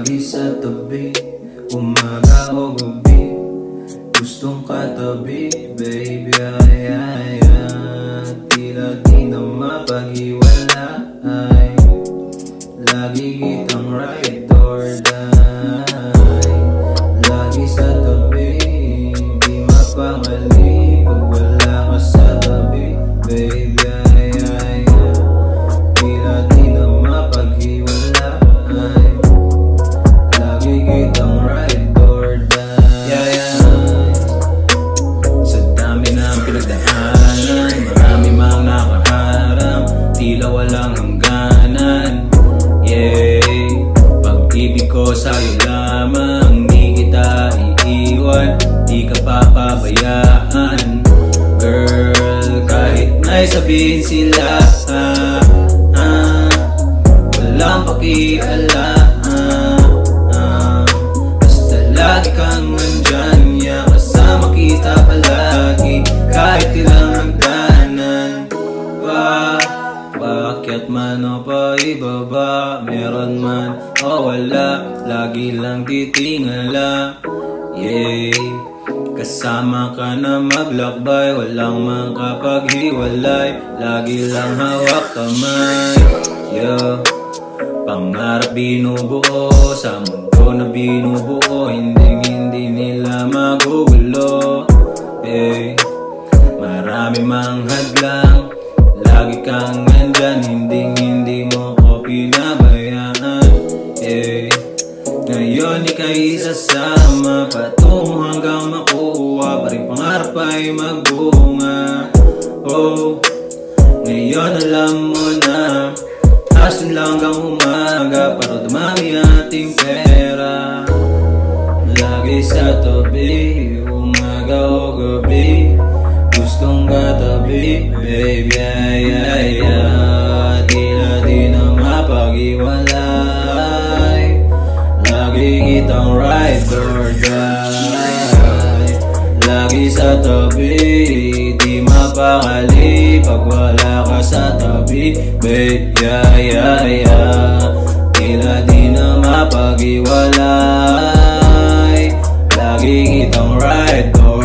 Lagi sa tabi, umaga o gabi, gustong katabi, baby, ay, ay, ay. Tila di na mapaghiwalay, lagi kitang ride or die. Lagi sa tabi, di mapakali pag wala ka sa tabi, baby, ay, ay, ay. Tila di na mapaghiwalay, lagi kitang ride or die. Yeah, yeah. Sa dami ng pinagdaanan, marami mang nakaharap, tila walang hangganan. Yeah, pag-ibig ko sa'yo lamang, di kita iiwan, di ka papabayaan. Girl, kahit na'y sabihin sila, walang pakialam, basta lagi kang nandyan, yeah, kasama kita palagi, kahit ilang hagdanan. Paakyat man o paibaba, meron man o wala, lagi lang titingala. Yeah, kasama ka na maglakbay, walang makapaghiwalay, lagi lang hawak kamay. Yeah, pangarap binubuo, sa mundo na binubuo, hindi nila magugulo. Yeah, marami mang hadlang, lagi kang nandyan, hindi mo ko pinabayaan. Yeah, ngayon ika'y sasama, patungo hanggang makuha, pa rin pangarap ay magbunga. Oh, ngayon alam mo na, asin lang hanggang umaga, para dumami ating pera. Lagi sa tabi, umaga o gabi, gustong katabi, baby, ay, ay, ay. Tila di na mapaghiwalay, lagi kitang ride or die. Lagi sa tabi, di mapakali pag wala ka sa tabi, baby, ay, ay, ay. Tila di na mapaghiwalay, lagi kitang ride or